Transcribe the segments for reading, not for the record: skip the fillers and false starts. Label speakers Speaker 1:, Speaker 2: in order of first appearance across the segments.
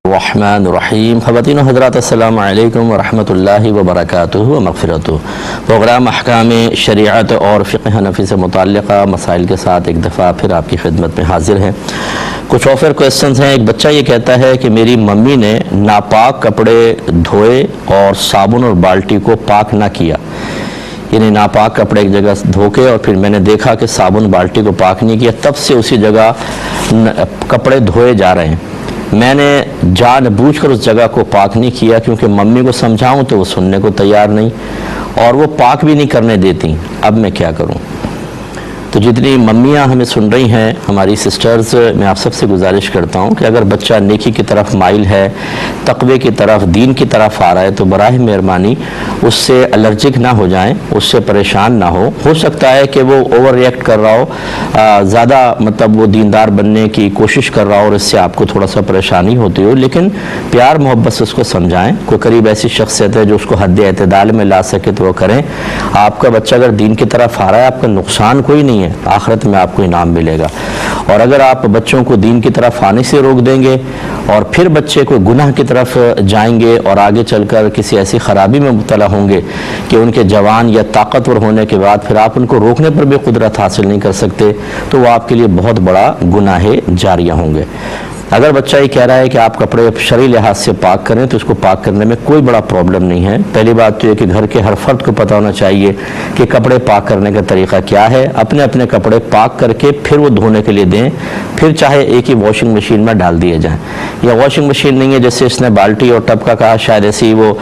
Speaker 1: الرحمن الرحیم. خواتین و حضرات السلام علیکم ورحمۃ اللہ وبرکاتہ و مغفرتہ. پروگرام احکام شریعت اور فقہ حنفی سے متعلقہ مسائل کے ساتھ ایک دفعہ پھر آپ کی خدمت میں حاضر ہیں. کچھ آفر کویسچنز ہیں. ایک بچہ یہ کہتا ہے کہ میری ممی نے ناپاک کپڑے دھوئے اور صابن اور بالٹی کو پاک نہ کیا، یعنی ناپاک کپڑے ایک جگہ دھو کے اور پھر میں نے دیکھا کہ صابن بالٹی کو پاک نہیں کیا، تب سے اسی جگہ کپڑے دھوئے جا رہے ہیں. میں نے جان بوجھ کر اس جگہ کو پاک نہیں کیا کیونکہ ممی کو سمجھاؤں تو وہ سننے کو تیار نہیں اور وہ پاک بھی نہیں کرنے دیتی. اب میں کیا کروں؟ تو جتنی ممیاں ہمیں سن رہی ہیں، ہماری سسٹرز، میں آپ سب سے گزارش کرتا ہوں کہ اگر بچہ نیکی کی طرف مائل ہے، تقوی کی طرف، دین کی طرف آ رہا ہے، تو براہ مہربانی اس سے الرجک نہ ہو جائیں، اس سے پریشان نہ ہو سکتا ہے کہ وہ اوور ریئیکٹ کر رہا ہو، زیادہ وہ دیندار بننے کی کوشش کر رہا ہو اور اس سے آپ کو تھوڑا سا پریشانی ہوتی ہو، لیکن پیار محبت سے اس کو سمجھائیں. کوئی قریب ایسی شخصیت ہے جو اس کو حد اعتدال میں لا سکے تو وہ کریں. آپ کا بچہ اگر دین کی طرف آ رہا ہے، آپ کا نقصان کوئی نہیں ہے، آخرت میں آپ کو انعام ملے گا. اور اگر آپ بچوں کو دین کی طرف آنے سے روک دیں گے اور پھر بچے کو گناہ کی طرف جائیں گے اور آگے چل کر کسی ایسی خرابی میں مبتلا ہوں گے کہ ان کے جوان یا طاقتور ہونے کے بعد پھر آپ ان کو روکنے پر بھی قدرت حاصل نہیں کر سکتے، تو وہ آپ کے لیے بہت بڑا گناہ جاریہ ہوں گے. اگر بچہ یہ کہہ رہا ہے کہ آپ کپڑے شرعی لحاظ سے پاک کریں تو اس کو پاک کرنے میں کوئی بڑا پرابلم نہیں ہے. پہلی بات تو یہ کہ گھر کے ہر فرد کو پتہ ہونا چاہیے کہ کپڑے پاک کرنے کا طریقہ کیا ہے. اپنے اپنے کپڑے پاک کر کے پھر وہ دھونے کے لیے دیں، پھر چاہے ایک ہی واشنگ مشین میں ڈال دیے جائیں، یا واشنگ مشین نہیں ہے جیسے اس نے بالٹی اور ٹب کا کہا، شاید ایسے ہی وہ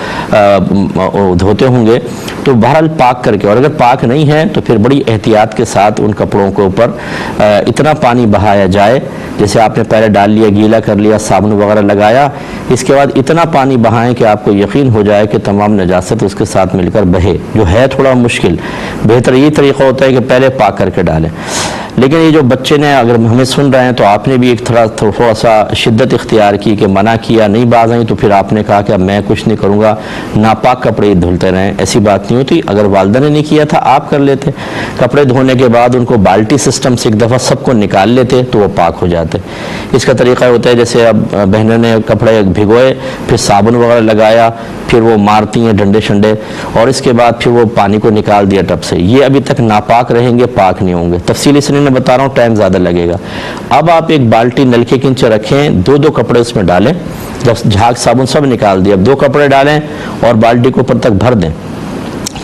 Speaker 1: دھوتے ہوں گے، تو بہرحال پاک کر کے. اور اگر پاک نہیں ہے تو پھر بڑی احتیاط کے ساتھ ان کپڑوں کے اوپر اتنا پانی بہایا جائے، جیسے آپ نے پہلے ڈال لیا، گیلا کر لیا، صابن وغیرہ لگایا، اس کے بعد اتنا پانی بہائیں کہ آپ کو یقین ہو جائے کہ تمام نجاست اس کے ساتھ مل کر بہے، جو ہے تھوڑا مشکل. بہتر یہ طریقہ ہوتا ہے کہ پہلے پاک کر کے ڈالیں. لیکن یہ جو بچے نے، اگر ہمیں سن رہے ہیں تو آپ نے بھی ایک تھوڑا سا شدت اختیار کی کہ منع کیا، نہیں باز آئیں، تو پھر آپ نے کہا کہ اب میں کچھ نہیں کروں گا، ناپاک کپڑے دھلتے رہیں. ایسی بات نہیں ہوتی. اگر والدہ نے نہیں کیا تھا، آپ کر لیتے. کپڑے دھونے کے بعد ان کو بالٹی سسٹم سے ایک دفعہ سب کو نکال لیتے تو وہ پاک ہو جاتے. اس کا طریقہ ہوتا ہے جیسے اب بہنوں نے کپڑے بھگوئے، پھر صابن وغیرہ لگایا، پھر وہ مارتی ہیں ڈنڈے شنڈے، اور اس کے بعد پھر وہ پانی کو نکال دیا ٹب سے. یہ ابھی تک ناپاک رہیں گے، پاک نہیں ہوں گے. تفصیلی سے میں بتا رہا ہوں، ٹائم زیادہ لگے گا. اب آپ ایک بالٹی نلکے کے نیچے رکھیں، دو کپڑے اس میں ڈالیں. جب جھاگ صابن سب نکال دیا، اب 2 کپڑے ڈالیں اور بالٹی کو اوپر تک بھر دیں.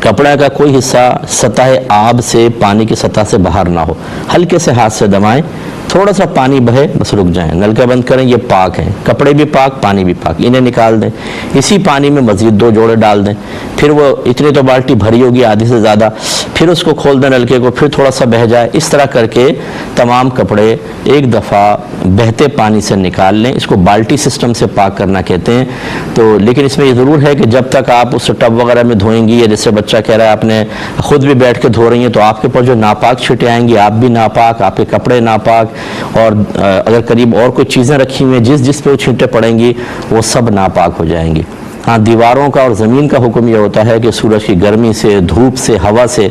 Speaker 1: کپڑے کا کوئی حصہ سطح آب سے، پانی کی سطح سے باہر نہ ہو. ہلکے سے ہاتھ سے دبائیں، تھوڑا سا پانی بہے، بس رک جائیں، نلکا بند کریں. یہ پاک ہیں، کپڑے بھی پاک، پانی بھی پاک. انہیں نکال دیں. اسی پانی میں مزید 2 جوڑے ڈال دیں. پھر وہ اتنی تو بالٹی بھری ہوگی، آدھی سے زیادہ، پھر اس کو کھول دیں نلکے کو، پھر تھوڑا سا بہہ جائے. اس طرح کر کے تمام کپڑے ایک دفعہ بہتے پانی سے نکال لیں. اس کو بالٹی سسٹم سے پاک کرنا کہتے ہیں. تو لیکن اس میں یہ ضرور ہے کہ جب تک آپ اس ٹب وغیرہ میں دھوئیں گی، یا جیسے بچہ کہہ رہا ہے آپ نے خود بھی بیٹھ کے دھو رہی ہیں، تو آپ کے پر جو ناپاک چھٹے آئیں گی، آپ بھی ناپاک، آپ کے کپڑے ناپاک، اور اگر قریب اور کوئی چیزیں رکھی ہوئی ہیں جس پہ وہ چھینٹیں پڑیں گی، وہ سب ناپاک ہو جائیں گی. ہاں، دیواروں کا اور زمین کا حکم یہ ہوتا ہے کہ سورج کی گرمی سے، دھوپ سے، ہوا سے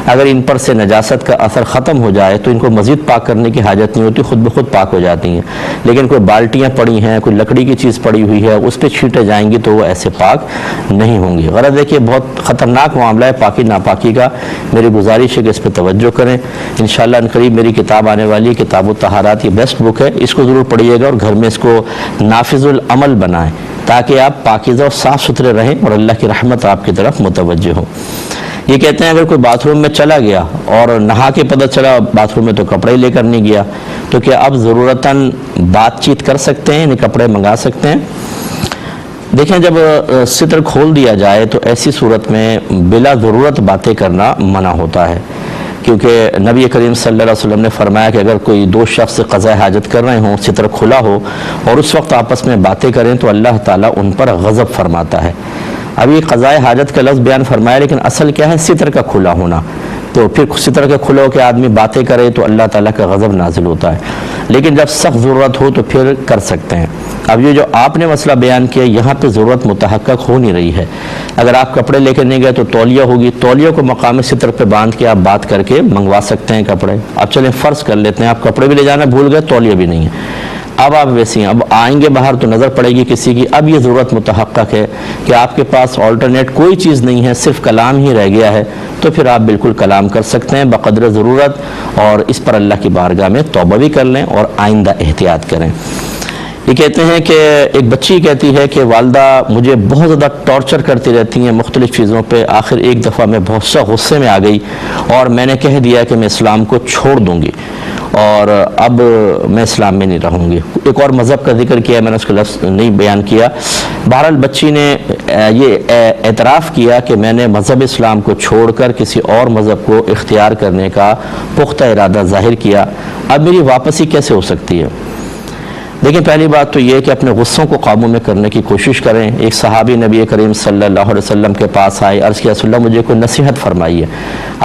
Speaker 1: اگر ان پر سے نجاست کا اثر ختم ہو جائے تو ان کو مزید پاک کرنے کی حاجت نہیں ہوتی، خود بخود پاک ہو جاتی ہیں. لیکن کوئی بالٹیاں پڑی ہیں، کوئی لکڑی کی چیز پڑی ہوئی ہے، اس پہ چھینٹیں جائیں گی تو وہ ایسے پاک نہیں ہوں گی. غرض ہے کہ بہت خطرناک معاملہ ہے پاکی ناپاکی کا. میری گزارش ہے کہ اس پہ توجہ کریں. انشاءاللہ عنقریب میری کتاب آنے والی، کتاب الطہارات، یہ بیسٹ بک ہے. اس کو ضرور پڑھیے گا اور گھر میں اس کو نافذ العمل بنائیں تاکہ آپ پاکیزہ اور صاف ستھرے رہیں اور اللہ کی رحمت آپ کی طرف متوجہ ہو. یہ کہتے ہیں اگر کوئی باتھ روم میں چلا گیا اور نہا کے پتہ چلا باتھ روم میں تو کپڑے لے کر نہیں گیا، تو کیا اب ضرورتاً بات چیت کر سکتے ہیں، یعنی کپڑے منگا سکتے ہیں؟ دیکھیں، جب ستر کھول دیا جائے تو ایسی صورت میں بلا ضرورت باتیں کرنا منع ہوتا ہے، کیونکہ نبی کریم صلی اللہ علیہ وسلم نے فرمایا کہ اگر کوئی 2 شخص قضاء حاجت کر رہے ہوں، ستر کھلا ہو اور اس وقت آپس میں باتیں کریں تو اللہ تعالیٰ ان پر غضب فرماتا ہے. اب یہ قضاء حاجت کا لفظ بیان فرمایا، لیکن اصل کیا ہے؟ ستر کا کھلا ہونا. تو پھر ستر کا کھلا ہو کے آدمی باتیں کرے تو اللہ تعالیٰ کا غضب نازل ہوتا ہے. لیکن جب سخت ضرورت ہو تو پھر کر سکتے ہیں. اب یہ جو آپ نے مسئلہ بیان کیا، یہاں پہ ضرورت متحقق ہو نہیں رہی ہے. اگر آپ کپڑے لے کے نہیں گئے تو تولیہ ہوگی، تولیہ کو مقام ستر پہ باندھ کے آپ بات کر کے منگوا سکتے ہیں کپڑے. اب چلیں فرض کر لیتے ہیں آپ کپڑے بھی لے جانا بھول گئے، تولیہ بھی نہیں ہے. اب آپ ویسے ہیں، اب آئیں گے باہر تو نظر پڑے گی کسی کی، اب یہ ضرورت متحقق ہے کہ آپ کے پاس آلٹرنیٹ کوئی چیز نہیں ہے، صرف کلام ہی رہ گیا ہے، تو پھر آپ بالکل کلام کر سکتے ہیں بقدر ضرورت، اور اس پر اللہ کی بارگاہ میں توبہ بھی کر لیں اور آئندہ احتیاط کریں۔ یہ کہتے ہیں کہ ایک بچی کہتی ہے کہ والدہ مجھے بہت زیادہ ٹارچر کرتی رہتی ہیں مختلف چیزوں پہ، آخر ایک دفعہ میں بہت سا غصے میں آ گئی اور میں نے کہہ دیا کہ میں اسلام کو چھوڑ دوں گی اور اب میں اسلام میں نہیں رہوں گی۔ ایک اور مذہب کا ذکر کیا، میں نے اس کا لفظ نہیں بیان کیا۔ بہرحال بچی نے یہ اعتراف کیا کہ میں نے مذہب اسلام کو چھوڑ کر کسی اور مذہب کو اختیار کرنے کا پختہ ارادہ ظاہر کیا، اب میری واپسی کیسے ہو سکتی ہے؟ لیکن پہلی بات تو یہ کہ اپنے غصوں کو قابو میں کرنے کی کوشش کریں۔ ایک صحابی نبی کریم صلی اللہ علیہ وسلم کے پاس آئے، عرض کیا رسول اللہ مجھے کوئی نصیحت فرمائیے۔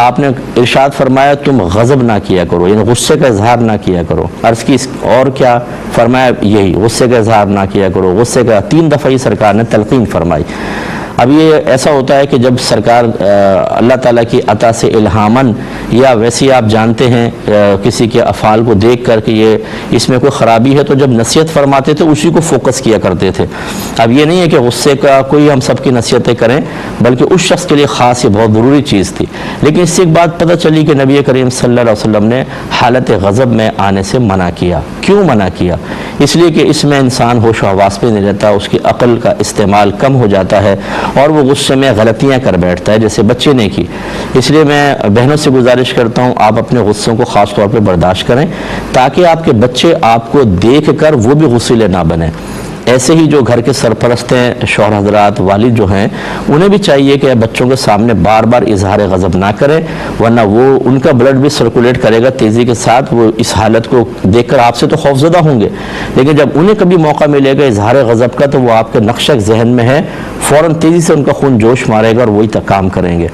Speaker 1: آپ نے ارشاد فرمایا تم غضب نہ کیا کرو، یعنی غصے کا اظہار نہ کیا کرو۔ عرض کی اور کیا؟ فرمایا یہی غصے کا اظہار نہ کیا کرو، غصے کا 3 دفعہ ہی سرکار نے تلقین فرمائی۔ اب یہ ایسا ہوتا ہے کہ جب سرکار اللہ تعالیٰ کی عطا سے الہاماً یا ویسے آپ جانتے ہیں کسی کے افعال کو دیکھ کر کہ یہ اس میں کوئی خرابی ہے تو جب نصیحت فرماتے تھے اسی کو فوکس کیا کرتے تھے۔ اب یہ نہیں ہے کہ غصے کا کوئی ہم سب کی نصیحتیں کریں، بلکہ اس شخص کے لیے خاص یہ بہت ضروری چیز تھی۔ لیکن اس سے ایک بات پتہ چلی کہ نبی کریم صلی اللہ علیہ وسلم نے حالت غضب میں آنے سے منع کیا۔ کیوں منع کیا؟ اس لیے کہ اس میں انسان ہوش و حواس پہ نہیں رہتا، اس کی عقل کا استعمال کم ہو جاتا ہے اور وہ غصے میں غلطیاں کر بیٹھتا ہے جیسے بچے نے کی۔ اس لیے میں بہنوں سے گزارش کرتا ہوں آپ اپنے غصوں کو خاص طور پہ برداشت کریں تاکہ آپ کے بچے آپ کو دیکھ کر وہ بھی غصیلے نہ بنیں۔ ایسے ہی جو گھر کے سرپرست ہیں، شوہر حضرات، والد جو ہیں، انہیں بھی چاہیے کہ بچوں کے سامنے بار بار اظہار غضب نہ کریں، ورنہ وہ ان کا بلڈ بھی سرکولیٹ کرے گا تیزی کے ساتھ، وہ اس حالت کو دیکھ کر آپ سے تو خوفزدہ ہوں گے، لیکن جب انہیں کبھی موقع ملے گا اظہار غضب کا تو وہ آپ کے نقشہ ذہن میں ہے، فوراً تیزی سے ان کا خون جوش مارے گا اور وہی تک کام کریں گے۔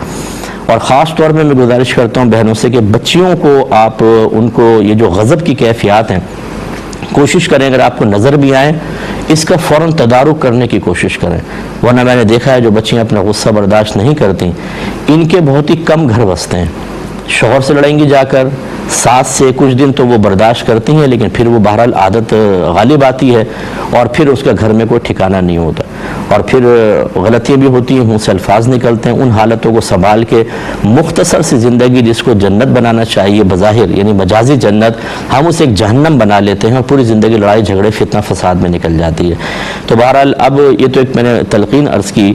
Speaker 1: اور خاص طور میں گزارش کرتا ہوں بہنوں سے کہ بچیوں کو آپ ان کو یہ جو غضب کی کیفیات ہیں کوشش کریں اگر آپ کو نظر بھی آئیں اس کا فوراً تدارک کرنے کی کوشش کریں، ورنہ میں نے دیکھا ہے جو بچیاں اپنا غصہ برداشت نہیں کرتی ان کے بہت ہی کم گھر بستے ہیں، شوہر سے لڑیں گی جا کر، ساس سے کچھ دن تو وہ برداشت کرتی ہیں لیکن پھر وہ بہرحال عادت غالب آتی ہے اور پھر اس کا گھر میں کوئی ٹھکانہ نہیں ہوتا اور پھر غلطیاں بھی ہوتی ہیں، منہ سے الفاظ نکلتے ہیں۔ ان حالتوں کو سنبھال کے مختصر سی زندگی جس کو جنت بنانا چاہیے بظاہر یعنی مجازی جنت، ہم اسے ایک جہنم بنا لیتے ہیں اور پوری زندگی لڑائی جھگڑے فتنہ فساد میں نکل جاتی ہے۔ تو بہرحال اب یہ تو ایک میں نے تلقین عرض کی،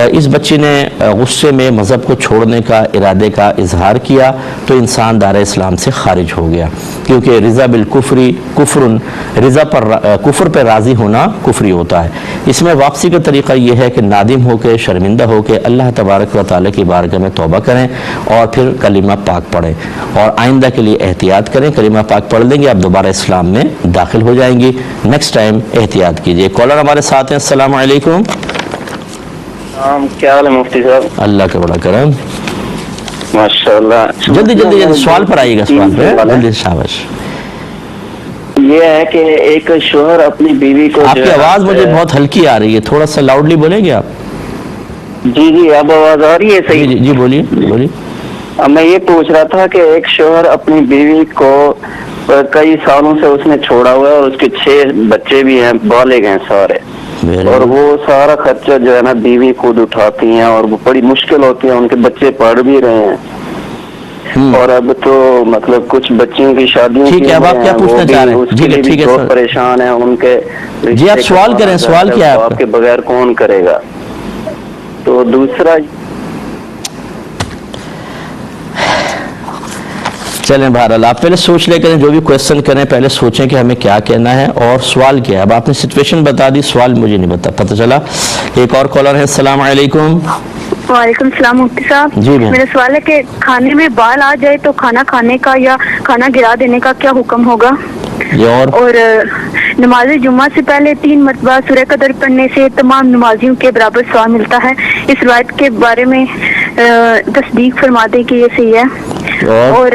Speaker 1: اس بچی نے غصے میں مذہب کو چھوڑنے کا ارادے کا اظہار کیا تو انسان دار اسلام سے خارج ہو گیا، کیونکہ رضا بالکفری کفرن، رضا پر کفر پہ راضی ہونا کفری ہوتا ہے۔ اس میں واپسی کا طریقہ یہ ہے کہ نادم ہو کے شرمندہ ہو کے اللہ تبارک و تعالیٰ کی بارگاہ میں توبہ کریں اور پھر کلمہ پاک پڑھیں اور آئندہ کے لیے احتیاط کریں۔ کلمہ پاک پڑھ لیں گے آپ دوبارہ اسلام میں داخل ہو جائیں گی، نیکسٹ ٹائم احتیاط کیجیے۔ کالر ہمارے ساتھ ہیں، السلام علیکم۔
Speaker 2: کیا حال ہے مفتی صاحب؟
Speaker 1: اللہ کا بڑا کرم،
Speaker 2: ماشاءاللہ۔
Speaker 1: جلدی سوال پر آئیے گا، سوال پہ جلدی، شاباش۔
Speaker 2: یہ ہے کہ ایک شوہر اپنی بیوی کو،
Speaker 1: آپ کی آواز مجھے بہت ہلکی آ رہی ہے، تھوڑا سا لاؤڈلی بولیں گے آپ؟
Speaker 2: جی اب آواز آ رہی ہے صحیح؟
Speaker 1: جی بولیے بولیے۔
Speaker 2: اب میں یہ پوچھ رہا تھا کہ ایک شوہر اپنی بیوی کو کئی سالوں سے اس نے چھوڑا ہوا ہے اور اس کے 6 بچے بھی ہیں، بالغ ہیں سارے، اور وہ سارا خرچہ جو ہے نا بیوی خود اٹھاتی ہیں اور وہ بڑی مشکل ہوتی ہے، ان کے بچے پڑھ بھی رہے ہیں اور اب تو مطلب کچھ بچیوں کی شادیوں
Speaker 1: ٹھیک ہے، اب آپ کیا پوچھنا چاہ رہے ہیں؟ ٹھیک ہے
Speaker 2: بہت پریشان ہیں ان کے۔
Speaker 1: جی آپ سوال کریں، سوال کیا ہے
Speaker 2: آپ کے بغیر کون کرے گا؟ تو دوسرا
Speaker 1: چلیں بہرحال آپ پہلے سوچ لے کریں، جو بھی کویسچن کریں پہلے سوچیں کہ ہمیں کیا کہنا ہے اور سوال کیا ہے۔ اب آپ نے سچویشن بتا دی، سوال مجھے نہیں پتہ چلا۔ ایک اور کالر ہے، السلام علیکم۔
Speaker 3: وعلیکم السلام مفتی صاحب۔
Speaker 1: جی
Speaker 3: میرا سوال ہے کہ کھانے میں بال آ جائے تو کھانا کھانے کا یا کھانا گرا دینے کا کیا حکم ہوگا؟ اور نماز جمعہ سے پہلے 3 مرتبہ سورہ قدر پڑھنے سے تمام نمازیوں کے برابر ثواب ملتا ہے، اس روایت کے بارے میں تصدیق فرما دیں کہ یہ صحیح ہے؟ اور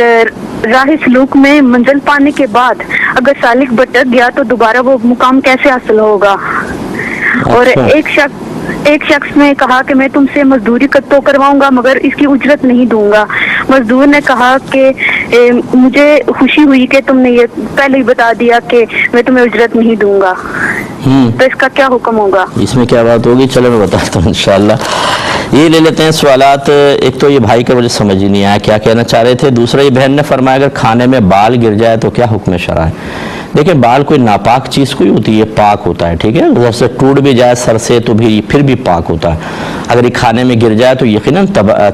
Speaker 3: راہ سلوک میں منزل پانے کے بعد اگر سالک بھٹک گیا تو دوبارہ وہ مقام کیسے حاصل ہوگا؟ اور ایک ایک شخص نے کہا کہ میں تم سے مزدوری تو کرواؤں گا مگر اس کی اجرت نہیں دوں گا. مزدور نے کہا کہ مجھے خوشی ہوئی کہ تم نے یہ پہلے ہی بتا دیا کہ میں تمہیں اجرت نہیں دوں گا, تو اس کا کیا حکم ہوگا؟
Speaker 1: اس میں کیا بات ہوگی؟ چلو میں بتاتا ہوں انشاءاللہ. یہ لے لیتے ہیں سوالات. ایک تو یہ بھائی کا مجھے سمجھ ہی نہیں آیا کیا کہنا چاہ رہے تھے. دوسرا یہ بہن نے فرمایا اگر کھانے میں بال گر جائے تو کیا حکم شرع ہے؟ دیکھیں بال کوئی ناپاک چیز کوئی ہوتی ہے, پاک ہوتا ہے, ٹھیک ہے. اگر سے ٹوٹ بھی جائے سر سے تو بھی پھر بھی پاک ہوتا ہے. اگر یہ کھانے میں گر جائے تو یقیناً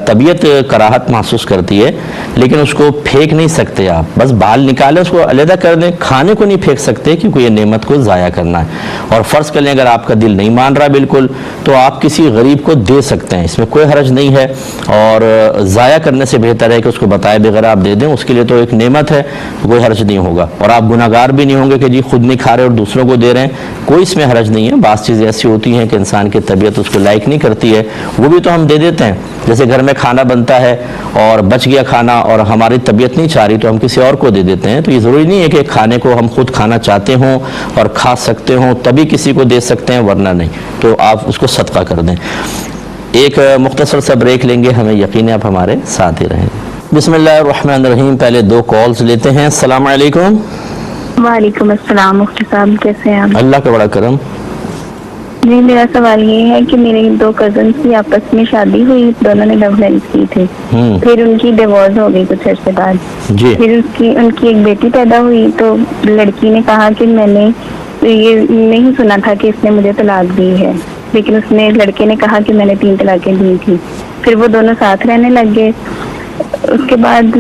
Speaker 1: طبیعت کراہت محسوس کرتی ہے, لیکن اس کو پھینک نہیں سکتے آپ. بس بال نکالیں, اس کو علیحدہ کر دیں. کھانے کو نہیں پھینک سکتے کیونکہ یہ نعمت کو ضائع کرنا ہے. اور فرض کر لیں اگر آپ کا دل نہیں مان رہا بالکل تو آپ کسی غریب کو دے سکتے ہیں, اس میں کوئی حرج نہیں ہے. اور ضائع کرنے سے بہتر ہے کہ اس کو بتائے بغیر آپ دے دیں, اس کے لیے تو ایک نعمت ہے, کوئی حرج نہیں ہوگا. اور آپ گناہ گار بھی نہیں ہوں گے کہ جی خود نہیں کھا رہے اور دوسروں کو دے رہے ہیں, کوئی اس میں حرج نہیں ہے. بعض چیزیں ایسی ہوتی ہیں کہ انسان کی طبیعت اس کو لائک نہیں کرتی ہے, وہ بھی تو ہم دے دیتے ہیں. جیسے گھر میں کھانا بنتا ہے اور بچ گیا کھانا اور ہماری طبیعت نہیں چاہ رہی تو ہم کسی اور کو دے دیتے ہیں. تو یہ ضروری نہیں ہے کہ کھانے کو ہم خود کھانا چاہتے ہوں اور کھا سکتے ہوں تبھی کسی کو دے سکتے ہیں, ورنہ نہیں. تو آپ اس کو صدقہ کر دیں. ایک مختصر سا بریک لیں گے, ہمیں یقین ہے آپ ہمارے ساتھ ہی رہیں گے. بسم اللہ الرحمن الرحیم. پہلے 2 کالز لیتے ہیں. السلام علیکم.
Speaker 3: وعلیکم السلام. مفتی صاحب کیسے ہیں آپ؟
Speaker 1: اللہ کا بڑا کرم.
Speaker 3: جی میرا سوال یہ ہے کہ میرے 2 کزنس کی آپس میں شادی ہوئی, دونوں نے لو میرج کی تھی, پھر ان کی ڈیورس ہو گئی کچھ عرصے بعد. پھر ان کی ایک بیٹی پیدا ہوئی تو لڑکی نے کہا کہ میں نے یہ نہیں سنا تھا کہ اس نے مجھے طلاق دی ہے, لیکن لڑکے نے کہا کہ میں نے 3 طلاقیں دی تھی. پھر وہ دونوں ساتھ رہنے لگ گئے. اس کے بعد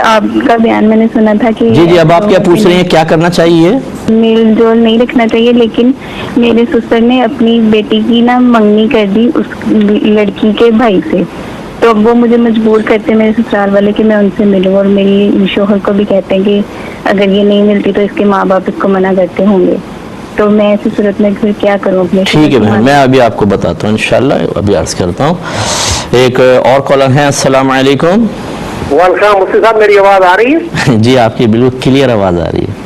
Speaker 3: آپ کا بیان میں نے سنا تھا کہ
Speaker 1: جی اب آپ کیا پوچھ رہی ہیں, کیا کرنا چاہیے؟
Speaker 3: میل جول نہیں رکھنا چاہیے, لیکن میرے سسر نے اپنی بیٹی کی منگنی کر دی اس لڑکی کے بھائی سے, تو وہ مجھے مجبور کرتے میرے سسرال والے کہ میں ان سے ملوں, اور میری شوہر کو بھی کہتے ہیں کہ اگر یہ نہیں ملتی تو اس کے ماں باپ اس کو منع کرتے ہوں گے. تو میں ایسی صورت میں پھر کیا کروں اپنے؟
Speaker 1: ٹھیک ہے بہن, میں ابھی آپ کو بتاتا ہوں انشاءاللہ, ابھی عرض کرتا ہوں. ایک اور کالر ہیں. السلام علیکم.
Speaker 4: وعلیکم. مفتی صاحب میری آواز آ رہی ہے؟
Speaker 1: جی آپ کی بالکل کلیئر آواز آ رہی ہے.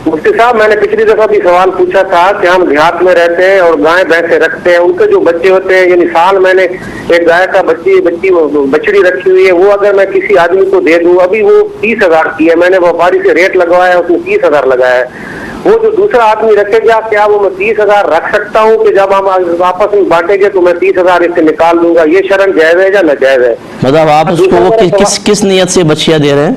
Speaker 4: مفتی صاحب میں نے پچھلی دفعہ بھی سوال پوچھا تھا کہ ہم دیہات میں رہتے ہیں اور گائے بھینسیں رکھتے ہیں, ان کے جو بچے ہوتے ہیں, یعنی سال میں نے ایک گائے کا بچڑی رکھی ہوئی ہے, وہ اگر میں کسی آدمی کو دے دوں, ابھی وہ 30,000 کی ہے, میں نے وپاری سے ریٹ لگوایا, اس نے 30,000 لگایا ہے. وہ جو دوسرا آدمی رکھے گا کیا وہ میں 30,000 رکھ سکتا ہوں کہ جب ہم آپس میں بانٹیں گے تو میں 30,000 اس سے نکال دوں گا؟ یہ شرعاً جائز ہے یا ناجائز ہے؟
Speaker 1: مطلب آپ اس کو کس نیت سے بچیاں دے رہے ہیں؟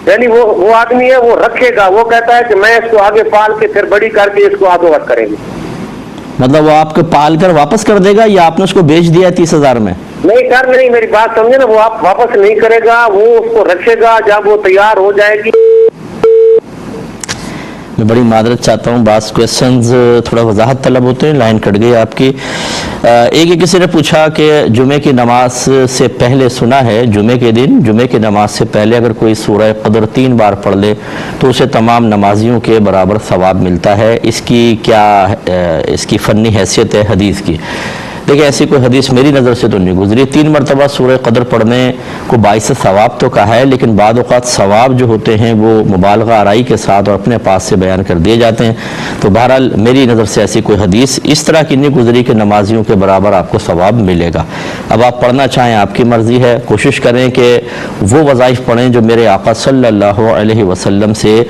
Speaker 4: یعنی وہ آدمی ہے, وہ رکھے گا, وہ کہتا ہے کہ میں اس کو آگے پال کے پھر بڑی کر کے اس کو آگے وقت کریں گے.
Speaker 1: مطلب وہ آپ کو پال کر واپس کر دے گا یا آپ نے اس کو بیچ دیا 30,000 میں؟
Speaker 4: نہیں, میری بات سمجھے نا, وہ آپ واپس نہیں کرے گا, وہ اس کو رکھے گا, جب وہ تیار ہو جائے گی.
Speaker 1: میں بڑی معذرت چاہتا ہوں, بعض کویسچنز تھوڑا وضاحت طلب ہوتے ہیں, لائن کٹ گئی آپ کی. ایک کسی نے پوچھا کہ جمعے کی نماز سے پہلے سنا ہے جمعے کے دن جمعے کی نماز سے پہلے اگر کوئی سورہ قدر 3 بار پڑھ لے تو اسے تمام نمازیوں کے برابر ثواب ملتا ہے. اس کی فنی حیثیت ہے حدیث کی. دیکھیں ایسی کوئی حدیث میری نظر سے تو نہیں گزری. 3 مرتبہ سورہ قدر پڑھنے کو باعث ثواب تو کہا ہے, لیکن بعض اوقات ثواب جو ہوتے ہیں وہ مبالغہ آرائی کے ساتھ اور اپنے پاس سے بیان کر دیے جاتے ہیں. تو بہرحال میری نظر سے ایسی کوئی حدیث اس طرح کی نہیں گزری کہ نمازیوں کے برابر آپ کو ثواب ملے گا. اب آپ پڑھنا چاہیں آپ کی مرضی ہے, کوشش کریں کہ وہ وظائف پڑھیں جو میرے آقا صلی اللہ علیہ وسلم سے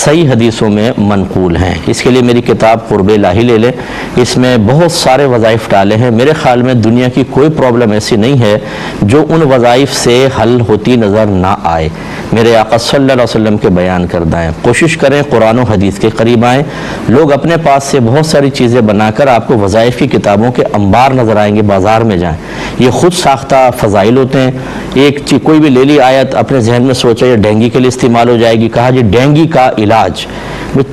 Speaker 1: صحیح حدیثوں میں منقول ہیں. اس کے لیے میری کتاب قرب الہی لے لیں, اس میں بہت سارے وظائف ڈالے ہیں. میرے خیال میں دنیا کی کوئی پرابلم ایسی نہیں ہے جو ان وظائف سے حل ہوتی نظر نہ آئے. میرے آقا صلی اللہ علیہ وسلم کے بیان کردہ ہیں. کوشش کریں قرآن و حدیث کے قریب آئیں. لوگ اپنے پاس سے بہت ساری چیزیں بنا کر آپ کو وظائف کی کتابوں کے انبار نظر آئیں گے, بازار میں جائیں. یہ خود ساختہ فضائل ہوتے ہیں. ایک چیز کوئی بھی لے لی آیت, اپنے ذہن میں سوچا یہ ڈینگی کے لیے استعمال ہو جائے گی, کہا جی ڈینگی کا علاج.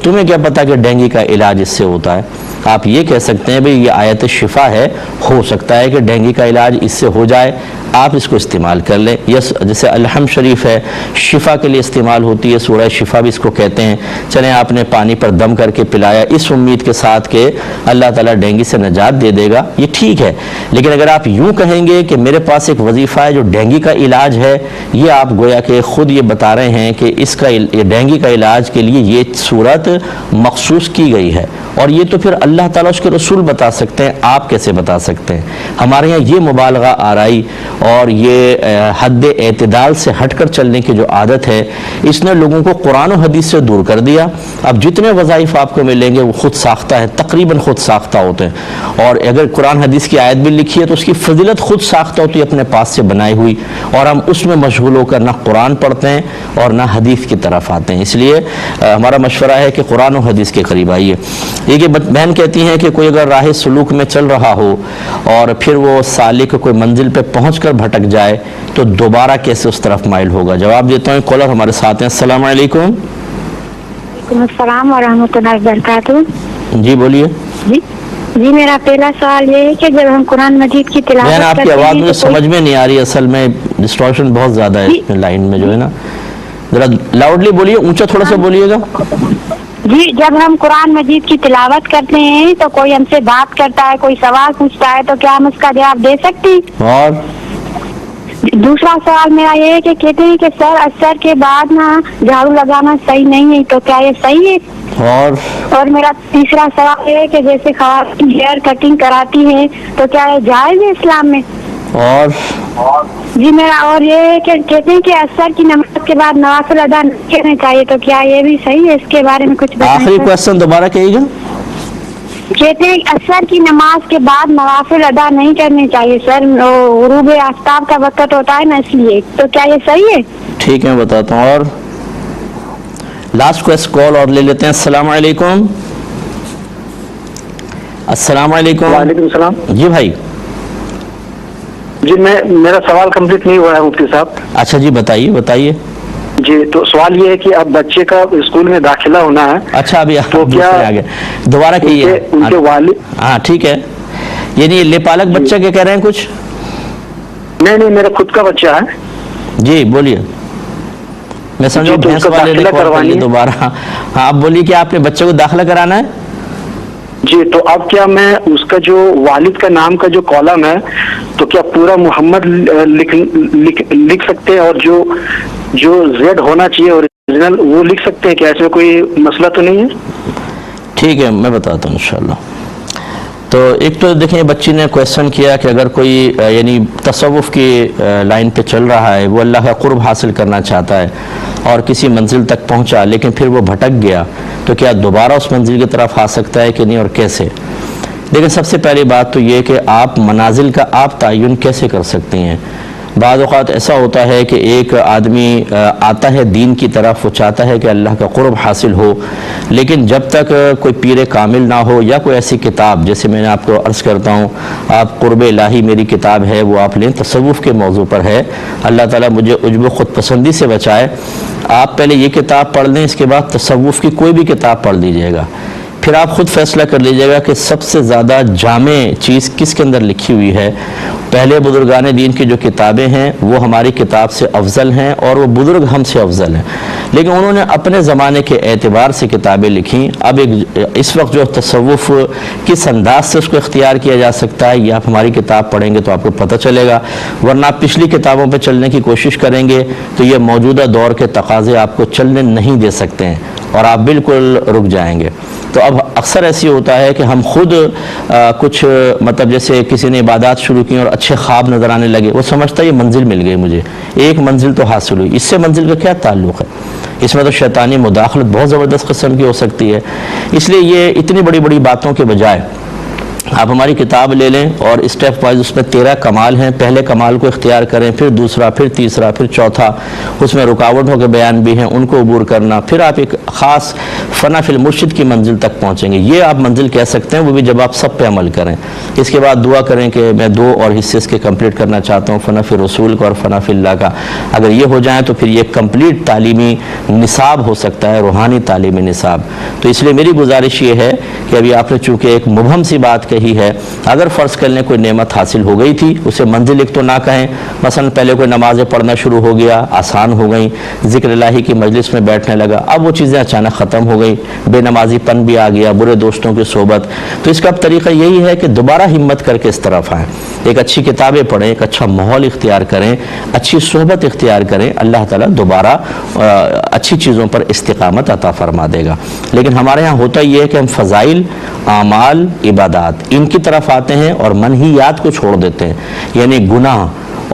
Speaker 1: تمہیں کیا پتا کہ ڈینگی کا علاج اس سے ہوتا ہے؟ آپ یہ کہہ سکتے ہیں بھئی یہ آیت شفا ہے, ہو سکتا ہے کہ ڈینگی کا علاج اس سے ہو جائے, آپ اس کو استعمال کر لیں. یس جیسے الحمد شریف ہے شفا کے لیے استعمال ہوتی ہے, سورہ شفا بھی اس کو کہتے ہیں. چلیں آپ نے پانی پر دم کر کے پلایا اس امید کے ساتھ کہ اللہ تعالیٰ ڈینگی سے نجات دے دے گا, یہ ٹھیک ہے. لیکن اگر آپ یوں کہیں گے کہ میرے پاس ایک وظیفہ ہے جو ڈینگی کا علاج ہے, یہ آپ گویا کہ خود یہ بتا رہے ہیں کہ ڈینگی کا علاج کے لیے یہ صورت مخصوص کی گئی ہے, اور یہ تو پھر اللہ اللہ تعالیٰ اس کے رسول بتا سکتے ہیں، آپ کیسے بتا سکتے ہیں؟ ہمارے یہاں یہ مبالغہ آرائی اور یہ حد اعتدال سے ہٹ کر چلنے کی جو عادت ہے، اس نے لوگوں کو قرآن و حدیث سے دور کر دیا۔ اب جتنے وظائف آپ کو ملیں گے وہ خود ساختہ ہے، تقریباً خود ساختہ ہوتے ہیں، اور اگر قرآن حدیث کی آیت بھی لکھی ہے تو اس کی فضیلت خود ساختہ ہوتی ہے اپنے پاس سے بنائی ہوئی، اور ہم اس میں مشغول ہو کر نہ قرآن پڑھتے ہیں اور نہ حدیث کی طرف آتے ہیں۔ اس لیے ہمارا مشورہ ہے کہ قرآن و حدیث کے قریب آئیے۔ یہ بہن کہتی ہیں کہ کوئی اگر راہ سلوک میں چل رہا ہو اور پھر وہ سالک کوئی منزل پہ پہنچ کر بھٹک جائے تو دوبارہ کیسے اس طرف مائل ہوگا؟ جواب دیتا ہوں، کالر ہمارے ساتھ ہیں۔ السلام علیکم۔
Speaker 3: وعلیکم السلام ورحمۃ اللہ وبرکاتہ۔
Speaker 1: جی بولیے۔
Speaker 3: جی میرا پہلا سوال یہ ہے کہ جب ہم قرآن مجید کی تلاوت
Speaker 1: بہن آپ کی
Speaker 3: کرتے
Speaker 1: آواز
Speaker 3: ہیں
Speaker 1: مجھے
Speaker 3: تو
Speaker 1: سمجھ میں نہیں آ رہی، اصل میں ڈسٹورشن بہت زیادہ ہے اس میں لائن میں جو ہے نا، ذرا لاؤڈلی بولیے، اونچا تھوڑا سا بولیے گا۔
Speaker 3: جی جب ہم قرآن مجید کی تلاوت کرتے ہیں تو کوئی ہم سے بات کرتا ہے، کوئی سوال پوچھتا ہے، تو کیا ہم اس کا جواب دے سکتے ہیں؟
Speaker 1: اور
Speaker 3: دوسرا سوال میرا یہ ہے کہ کہتے ہیں کہ سر اثر کے بعد نا جھاڑو لگانا صحیح نہیں ہے، تو کیا یہ صحیح ہے؟ اور میرا تیسرا سوال یہ ہے کہ جیسے خواتین ہیئر کٹنگ کراتی ہیں تو کیا یہ جائز ہے اسلام میں؟
Speaker 1: اور
Speaker 3: جی میرا اور یہ ہے کہ کہتے ہیں کہ اثر کی نماز کے بعد نوافل ادا نہیں کرنے چاہیے، تو کیا یہ بھی صحیح ہے؟ اس کے بارے میں کچھ بتائیں
Speaker 1: آخری
Speaker 3: سر۔
Speaker 1: کوشچن دوبارہ کہیے گا۔
Speaker 3: کہتے ہیں اثر کی نماز کے بعد نوافل ادا نہیں کرنے چاہیے سر، غروب آفتاب کا وقت ہوتا ہے نا، اس لیے، تو کیا یہ صحیح ہے؟
Speaker 1: ٹھیک ہے میں بتاتا ہوں۔ اور لاسٹ کوشچن کال اور لے لیتے ہیں۔ السلام علیکم۔ السلام علیکم۔
Speaker 4: وعلیکم السلام۔
Speaker 1: جی بھائی۔
Speaker 4: جی میرا سوال کمپلیٹ نہیں ہوا ہے مفتی صاحب۔
Speaker 1: اچھا جی بتائیے بتائیے۔
Speaker 4: جی تو سوال یہ ہے کہ اب بچے کا اسکول میں داخلہ ہونا ہے،
Speaker 1: اچھا ابھی
Speaker 4: تو کیا
Speaker 1: آگے دوبارہ کہیے۔
Speaker 4: ان کے والد؟
Speaker 1: ہاں ٹھیک ہے، یعنی لے پالک بچہ کیا کہہ رہے ہیں کچھ؟
Speaker 4: نہیں میرا خود کا بچہ ہے۔
Speaker 1: جی بولیے، میں سمجھا
Speaker 4: جی، تو
Speaker 1: بھینس
Speaker 4: اس کا
Speaker 1: والے نے
Speaker 4: داخلہ
Speaker 1: کال کر
Speaker 4: کروانی
Speaker 1: لی
Speaker 4: ہے۔
Speaker 1: دوبارہ۔ ہاں آپ بولیے کہ آپ نے بچے کو داخلہ کرانا ہے۔
Speaker 4: جی تو اب کیا میں اس کا جو والد کا نام کا جو کالم ہے تو کیا پورا محمد لکھ سکتے ہیں، اور جو زیڈ ہونا چاہیے اوریجنل وہ لکھ سکتے ہیں؟ کیا اس میں کوئی مسئلہ تو نہیں ہے؟
Speaker 1: ٹھیک ہے میں بتاتا ہوں انشاءاللہ۔ تو ایک تو دیکھیں بچی نے کویسچن کیا کہ اگر کوئی یعنی تصوف کی لائن پہ چل رہا ہے، وہ اللہ کا قرب حاصل کرنا چاہتا ہے اور کسی منزل تک پہنچا لیکن پھر وہ بھٹک گیا، تو کیا دوبارہ اس منزل کی طرف آ سکتا ہے کہ نہیں، اور کیسے؟ دیکھیں سب سے پہلی بات تو یہ کہ آپ منازل کا آپ تعین کیسے کر سکتی ہیں؟ بعض اوقات ایسا ہوتا ہے کہ ایک آدمی آتا ہے دین کی طرف، وہ چاہتا ہے کہ اللہ کا قرب حاصل ہو، لیکن جب تک کوئی پیر کامل نہ ہو یا کوئی ایسی کتاب، جیسے میں نے آپ کو عرض کرتا ہوں، آپ قرب الہی میری کتاب ہے وہ آپ لیں، تصوف کے موضوع پر ہے، اللہ تعالیٰ مجھے عجب و خود پسندی سے بچائے۔ آپ پہلے یہ کتاب پڑھ لیں، اس کے بعد تصوف کی کوئی بھی کتاب پڑھ لیجئے گا، پھر آپ خود فیصلہ کر لیجئے گا کہ سب سے زیادہ جامع چیز کس کے اندر لکھی ہوئی ہے۔ پہلے بزرگان دین کی جو کتابیں ہیں وہ ہماری کتاب سے افضل ہیں اور وہ بزرگ ہم سے افضل ہیں، لیکن انہوں نے اپنے زمانے کے اعتبار سے کتابیں لکھیں۔ اب اس وقت جو تصوف کس انداز سے اس کو اختیار کیا جا سکتا ہے، یہ آپ ہماری کتاب پڑھیں گے تو آپ کو پتہ چلے گا، ورنہ آپ پچھلی کتابوں پہ چلنے کی کوشش کریں گے تو یہ موجودہ دور کے تقاضے آپ کو چلنے نہیں دے سکتے ہیں اور آپ بالکل رک جائیں گے۔ تو اب اکثر ایسی ہوتا ہے کہ ہم خود کچھ مطلب جیسے کسی نے عبادات شروع کی اور اچھے خواب نظر آنے لگے، وہ سمجھتا ہے یہ منزل مل گئی مجھے، ایک منزل تو حاصل ہوئی، اس سے منزل کا کیا تعلق ہے؟ اس میں تو شیطانی مداخلت بہت زبردست قسم کی ہو سکتی ہے۔ اس لیے یہ اتنی بڑی بڑی باتوں کے بجائے آپ ہماری کتاب لے لیں اور اسٹیپ وائز اس میں 13 کمال ہیں، پہلے کمال کو اختیار کریں، پھر دوسرا، پھر تیسرا، پھر چوتھا، اس میں رکاوٹوں کے بیان بھی ہیں، ان کو عبور کرنا، پھر آپ ایک خاص فنا فی المرشد کی منزل تک پہنچیں گے۔ یہ آپ منزل کہہ سکتے ہیں، وہ بھی جب آپ سب پہ عمل کریں۔ اس کے بعد دعا کریں کہ میں 2 اور حصے اس کے کمپلیٹ کرنا چاہتا ہوں، فنا فی رسول کا اور فنا فی اللہ کا۔ اگر یہ ہو جائیں تو پھر یہ کمپلیٹ تعلیمی نصاب ہو سکتا ہے، روحانی تعلیمی نصاب۔ تو اس لیے میری گزارش یہ ہے کہ ابھی آپ نے چونکہ ایک مبہم سی بات طریقے ہی ہے. اگر فرض کر لیں کوئی نعمت حاصل ہو گئی تھی، اسے منزل ایک تو نہ کہیں. مثلا پہلے کوئی نمازیں پڑھنا شروع ہو گیا، آسان ہو گئیں، ذکر الہی کی مجلس میں بیٹھنے لگا، اب وہ چیزیں اچانک ختم ہو گئی، بے نمازی پن بھی آ گیا، برے دوستوں کی صحبت. تو اس کا اب طریقہ یہی ہے کہ دوبارہ ہمت کر کے اس طرف آئیں، ایک اچھی کتابیں پڑھیں، ایک اچھا ماحول اختیار کریں، اچھی صحبت اختیار کریں. اللہ تعالیٰ دوبارہ اچھی چیزوں پر استقامت عطا فرما دے گا. لیکن ہمارے ہاں ہوتا یہ ہے کہ ہم فضائل، اعمال، عبادات ان کی طرف آتے ہیں اور منہیات کو چھوڑ دیتے ہیں. یعنی گناہ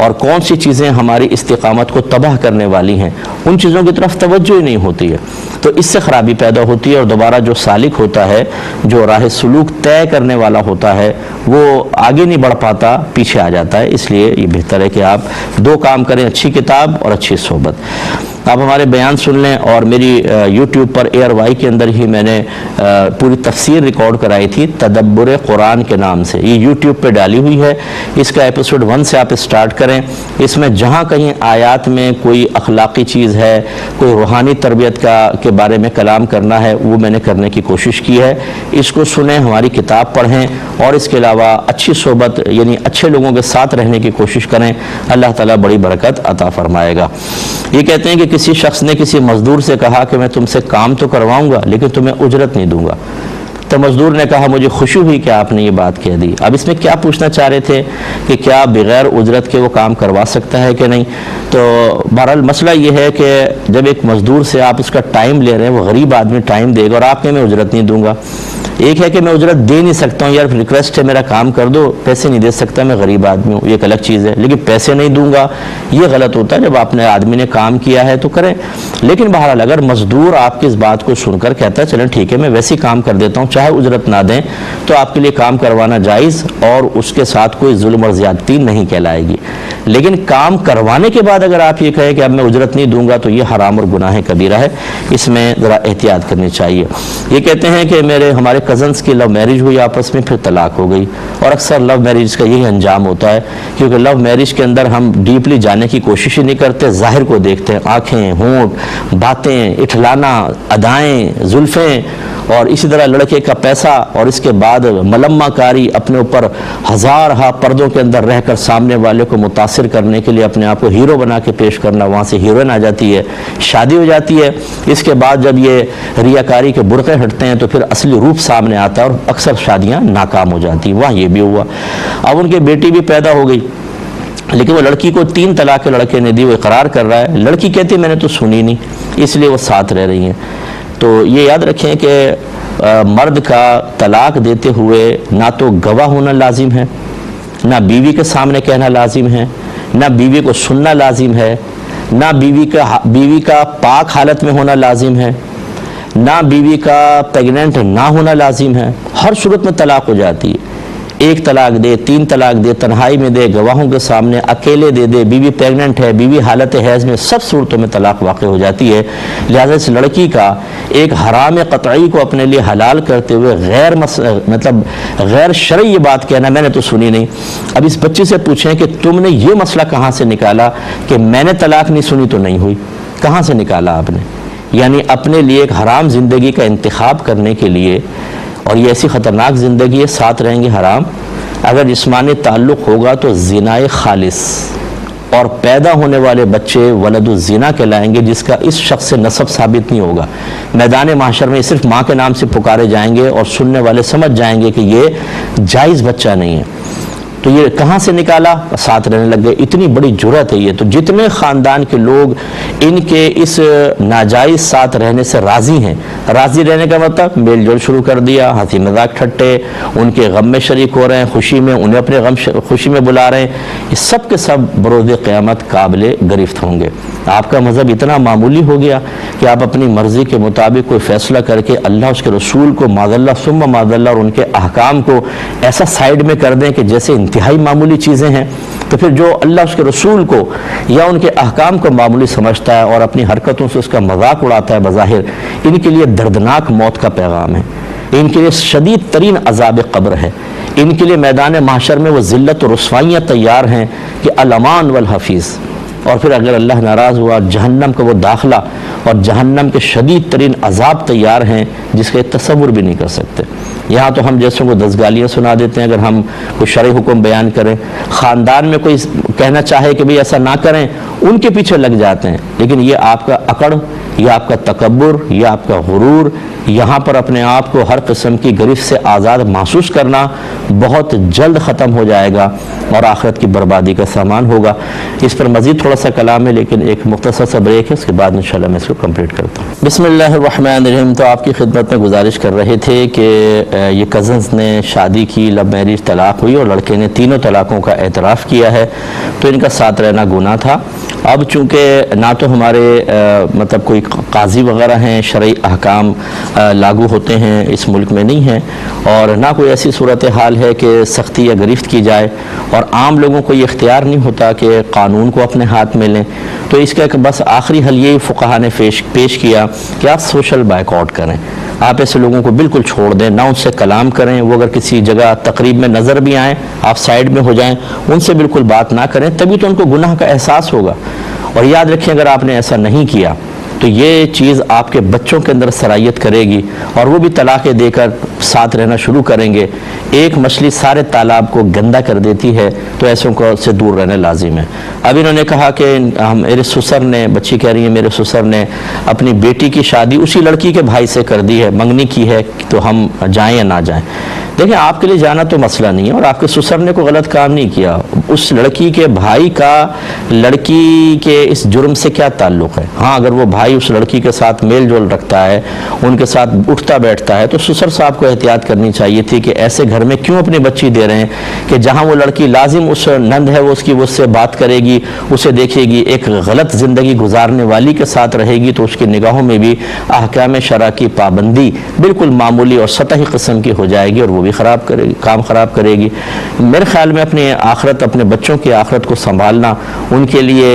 Speaker 1: اور کون سی چیزیں ہماری استقامت کو تباہ کرنے والی ہیں، ان چیزوں کی طرف توجہ ہی نہیں ہوتی ہے. تو اس سے خرابی پیدا ہوتی ہے، اور دوبارہ جو سالک ہوتا ہے، جو راہ سلوک طے کرنے والا ہوتا ہے، وہ آگے نہیں بڑھ پاتا، پیچھے آ جاتا ہے. اس لیے یہ بہتر ہے کہ آپ دو کام کریں، اچھی کتاب اور اچھی صحبت. آپ ہمارے بیان سن لیں. اور میری یوٹیوب پر ARY کے اندر ہی میں نے پوری تفسیر ریکارڈ کرائی تھی تدبر قرآن کے نام سے، یہ یوٹیوب پہ ڈالی ہوئی ہے. اس کا ایپیسوڈ 1 سے آپ اسٹارٹ کریں. اس میں جہاں کہیں آیات میں کوئی اخلاقی چیز ہے، کوئی روحانی تربیت کے بارے میں کلام کرنا ہے، وہ میں نے کرنے کی کوشش کی ہے. اس کو سنیں، ہماری کتاب پڑھیں، اور اس کے علاوہ اچھی صحبت یعنی اچھے لوگوں کے ساتھ رہنے کی کوشش کریں. اللہ تعالیٰ بڑی برکت عطا فرمائے گا. یہ کہتے ہیں کہ کسی شخص نے کسی مزدور سے کہا کہ میں تم سے کام تو کرواؤں گا لیکن تمہیں اجرت نہیں دوں گا. تو مزدور نے کہا مجھے خوشی ہوئی کہ آپ نے یہ بات کہہ دی. اب اس میں کیا پوچھنا چاہ رہے تھے کہ کیا بغیر اجرت کے وہ کام کروا سکتا ہے کہ نہیں. تو بہرحال مسئلہ یہ ہے کہ جب ایک مزدور سے آپ اس کا ٹائم لے رہے ہیں، وہ غریب آدمی ٹائم دے گا، اور آپ نے میں اجرت نہیں دوں گا. ایک ہے کہ میں اجرت دے نہیں سکتا ہوں، یار ریکویسٹ ہے میرا کام کر دو، پیسے نہیں دے سکتا، میں غریب آدمی ہوں، یہ ایک الگ چیز ہے. لیکن پیسے نہیں دوں گا یہ غلط ہوتا ہے. جب آپ نے آدمی نے کام کیا ہے تو کریں. لیکن بہرحال اگر مزدور آپ کی اس بات کو سن کر کہتا ہے چلیں ٹھیک ہے میں ویسے ہی کام کر دیتا ہوں چاہے اجرت نہ دیں، تو آپ کے لیے کام کروانا جائز، اور اس کے ساتھ کوئی ظلم اور زیادتی نہیں کہلائے گی. لیکن کام کروانے کے بعد اگر آپ یہ کہیں کہ اب میں اجرت نہیں دوں گا تو یہ حرام اور گناہ کبیرہ ہے. اس میں ذرا احتیاط کرنی چاہیے. یہ کہتے ہیں کہ ہمارے کزنس کی لو میرج ہوئی آپس میں، پھر طلاق ہو گئی. اور اکثر لو میرج کا یہی انجام ہوتا ہے، کیونکہ لو میرج کے اندر ہم ڈیپلی جانے کی کوشش ہی نہیں کرتے، ظاہر کو دیکھتے ہیں، آنکھیں، ہونٹ، باتیں، اٹھلانا، ادائیں، زلفیں، اور اسی طرح لڑکے کا پیسہ، اور اس کے بعد ملمہ کاری، اپنے اوپر ہزارہ پردوں کے اندر رہ کر سامنے والے کو متاثر کرنے کے لیے اپنے آپ کو ہیرو بنا کے پیش کرنا. وہاں سے ہیروئن آ جاتی ہے، شادی ہو جاتی ہے. اس کے بعد جب یہ ریاکاری کے برقعے ہٹتے ہیں تو پھر اصلی روپ سامنے آتا ہے، اور اکثر شادیاں ناکام ہو جاتی ہیں. وہاں یہ بھی ہوا. اب ان کی بیٹی بھی پیدا ہو گئی، لیکن وہ لڑکی کو 3 طلاق لڑکے نے دی، وہ اقرار کر رہا ہے. لڑکی کہتی میں نے تو سنی نہیں، اس لیے وہ ساتھ رہ رہی ہیں. تو یہ یاد رکھیں کہ مرد کا طلاق دیتے ہوئے نہ تو گواہ ہونا لازم ہے، نہ بیوی کے سامنے کہنا لازم ہے، نہ بیوی کو سننا لازم ہے، نہ بیوی کا پاک حالت میں ہونا لازم ہے، نہ بیوی کا پیگننٹ نہ ہونا لازم ہے. ہر صورت میں طلاق ہو جاتی ہے. 1 طلاق دے، 3 طلاق دے، تنہائی میں دے، گواہوں کے سامنے اکیلے دے دے، بیوی پیگننٹ ہے، بیوی حالت حیض میں، سب صورتوں میں طلاق واقع ہو جاتی ہے. لہذا اس لڑکی کا ایک حرام قطعی کو اپنے لیے حلال کرتے ہوئے غیر شرعی یہ بات کہنا میں نے تو سنی نہیں. اب اس بچی سے پوچھیں کہ تم نے یہ مسئلہ کہاں سے نکالا کہ میں نے طلاق نہیں سنی تو نہیں ہوئی؟ کہاں سے نکالا آپ نے؟ یعنی اپنے لیے ایک حرام زندگی کا انتخاب کرنے کے لیے، اور یہ ایسی خطرناک زندگی ہے، ساتھ رہیں گے حرام. اگر جسمانی تعلق ہوگا تو زنائے خالص، اور پیدا ہونے والے بچے ولد الزنا کہلائیں گے، جس کا اس شخص سے نسب ثابت نہیں ہوگا. میدان محشر میں صرف ماں کے نام سے پکارے جائیں گے، اور سننے والے سمجھ جائیں گے کہ یہ جائز بچہ نہیں ہے. تو یہ کہاں سے نکالا؟ ساتھ رہنے لگ گئے. اتنی بڑی جرأت ہے یہ. تو جتنے خاندان کے لوگ ان کے اس ناجائز ساتھ رہنے سے راضی ہیں، راضی رہنے کا مطلب میل جول شروع کر دیا، ہنسی مذاق ٹھٹے، ان کے غم میں شریک ہو رہے ہیں، خوشی میں انہیں اپنے غم خوشی میں بلا رہے ہیں، یہ سب کے سب بروز قیامت قابل گرفت ہوں گے. آپ کا مذہب اتنا معمولی ہو گیا کہ آپ اپنی مرضی کے مطابق کوئی فیصلہ کر کے اللہ اس کے رسول کو معاذ اللہ ثم معاذ اللہ اور ان کے احکام کو ایسا سائیڈ میں کر دیں کہ جیسے انتہائی معمولی چیزیں ہیں. تو پھر جو اللہ اس کے رسول کو یا ان کے احکام کو معمولی سمجھتا ہے اور اپنی حرکتوں سے اس کا مذاق اڑاتا ہے، بظاہر ان کے لیے دردناک موت کا پیغام ہے، ان کے لیے شدید ترین عذاب قبر ہے، ان کے لیے میدان محشر میں وہ ذلت و رسوائیاں تیار ہیں کہ الامان والحفیظ. اور پھر اگر اللہ ناراض ہوا، جہنم کا وہ داخلہ اور جہنم کے شدید ترین عذاب تیار ہیں جس کا تصور بھی نہیں کر سکتے. یہاں تو ہم جیسوں کو 10 گالیاں سنا دیتے ہیں اگر ہم کوئی شرعی حکم بیان کریں. خاندان میں کوئی کہنا چاہے کہ بھئی ایسا نہ کریں، ان کے پیچھے لگ جاتے ہیں. لیکن یہ آپ کا اکڑ، یہ آپ کا تکبر، یہ آپ کا غرور، یہاں پر اپنے آپ کو ہر قسم کی گرفت سے آزاد محسوس کرنا بہت جلد ختم ہو جائے گا اور آخرت کی بربادی کا سامان ہوگا. اس پر مزید تھوڑا سا کلام ہے لیکن ایک مختصر سا بریک ہے، اس کے بعد انشاءاللہ میں اس کو کمپلیٹ کرتا ہوں. بسم اللہ الرحمن الرحیم. تو آپ کی خدمت میں گزارش کر رہے تھے کہ یہ کزنز نے شادی کی، لو میرج طلاق ہوئی اور لڑکے نے تینوں طلاقوں کا اعتراف کیا ہے، تو ان کا ساتھ رہنا گناہ تھا. اب چونکہ نہ تو ہمارے مطلب کوئی قاضی وغیرہ ہیں، شرعی احکام لاگو ہوتے ہیں اس ملک میں نہیں ہیں، اور نہ کوئی ایسی صورتحال ہے کہ سختی یا گرفت کی جائے، اور عام لوگوں کو یہ اختیار نہیں ہوتا کہ قانون کو اپنے ہاتھ میں لیں، تو اس کا بس آخری حل یہی فقہا نے پیش کیا کہ آپ سوشل بائیکاٹ کریں. آپ ایسے لوگوں کو بالکل چھوڑ دیں، نہ ان سے کلام کریں. وہ اگر کسی جگہ تقریب میں نظر بھی آئیں، آپ سائیڈ میں ہو جائیں، ان سے بالکل بات نہ کریں، تبھی تو ان کو گناہ کا احساس ہوگا. اور یاد رکھیں اگر آپ نے ایسا نہیں کیا تو یہ چیز آپ کے بچوں کے اندر سرایت کرے گی اور وہ بھی طلاقیں دے کر ساتھ رہنا شروع کریں گے. ایک مچھلی سارے تالاب کو گندا کر دیتی ہے، تو ایسوں کو سے دور رہنا لازم ہے. اب انہوں نے کہا کہ میرے سسر نے، بچی کہہ رہی ہے میرے سسر نے اپنی بیٹی کی شادی اسی لڑکی کے بھائی سے کر دی ہے، منگنی کی ہے، تو ہم جائیں یا نہ جائیں. دیکھیں آپ کے لیے جانا تو مسئلہ نہیں ہے، اور آپ کے سسر نے کوئی غلط کام نہیں کیا. اس لڑکی کے بھائی کا لڑکی کے اس جرم سے کیا تعلق ہے؟ ہاں اگر وہ بھائی اس لڑکی کے ساتھ میل جول رکھتا ہے، ان کے ساتھ اٹھتا بیٹھتا ہے، تو سسر صاحب کو احتیاط کرنی چاہیے تھی کہ ایسے گھر میں کیوں اپنی بچی دے رہے ہیں کہ جہاں وہ لڑکی لازم اس نند ہے وہ اس سے بات کرے گی، اسے دیکھے گی، ایک غلط زندگی گزارنے والی کے ساتھ رہے گی، تو اس کی نگاہوں میں بھی احکام شرع کی پابندی بالکل معمولی اور سطحی قسم کی ہو جائے گی، اور وہ بھی خراب کرے گی، کام خراب کرے گی. میرے خیال میں اپنی آخرت، اپنے بچوں کی آخرت کو سنبھالنا، ان کے لیے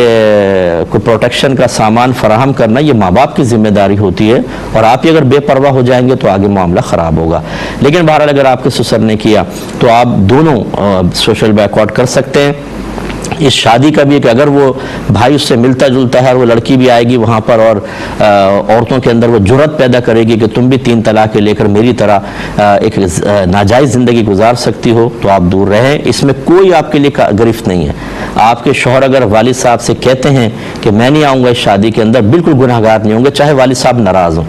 Speaker 1: کوئی پروٹیکشن کا سامان فراہم کرنا، یہ ماں باپ کی ذمہ داری ہوتی ہے، اور آپ ہی اگر بے پرواہ ہو جائیں گے تو آگے معاملہ خراب ہوگا. لیکن بہرحال اگر آپ کے سسر نے کیا تو آپ دونوں سوشل بائیکاٹ کر سکتے ہیں. اس شادی کا بھی کہ اگر وہ بھائی اس سے ملتا جلتا ہے اور وہ لڑکی بھی آئے گی وہاں پر اور عورتوں کے اندر وہ جرت پیدا کرے گی کہ تم بھی 3 طلاقیں لے کر میری طرح ایک ناجائز زندگی گزار سکتی ہو، تو آپ دور رہیں. اس میں کوئی آپ کے لیے گرفت نہیں ہے. آپ کے شوہر اگر والد صاحب سے کہتے ہیں کہ میں نہیں آؤں گا اس شادی کے اندر، بالکل گناہ گار نہیں ہوں گے، چاہے والد صاحب ناراض ہوں.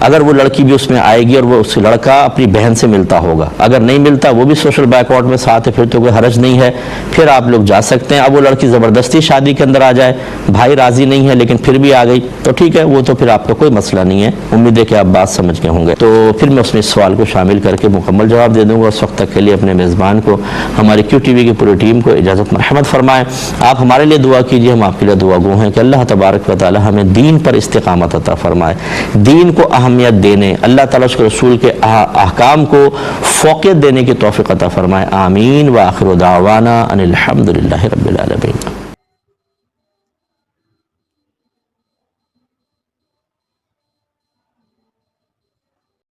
Speaker 1: اگر وہ لڑکی بھی اس میں آئے گی اور وہ اس لڑکا اپنی بہن سے ملتا ہوگا، اگر نہیں ملتا وہ بھی سوشل بائیکاٹ میں ساتھ ہے، پھر تو کوئی حرج نہیں ہے، پھر آپ لوگ جا سکتے ہیں. اب وہ لڑکی زبردستی شادی کے اندر آ جائے، بھائی راضی نہیں ہے لیکن پھر بھی آ گئی، تو ٹھیک ہے، وہ تو پھر آپ کا کوئی مسئلہ نہیں ہے. امید ہے کہ آپ بات سمجھ گئے ہوں گے. تو پھر میں اس میں اس سوال کو شامل کر کے مکمل جواب دے دوں گا. اس وقت تک کے لیے اپنے میزبان کو، ہماری کیو ٹی وی کی پوری ٹیم کو اجازت مرحمت فرمائیں. آپ ہمارے لیے دعا کیجیے، ہم آپ کے لیے دعا گو ہیں کہ اللہ تبارک و تعالی ہمیں دین پر استقامت عطا فرمائے، دین کو اہمیت دینے، اللہ تعالیٰ اس کے رسول کے احکام کو فوقیت دینے کی توفیق عطا فرمائے. آمین. وآخر دعوانا ان الحمد للہ رب العالمین.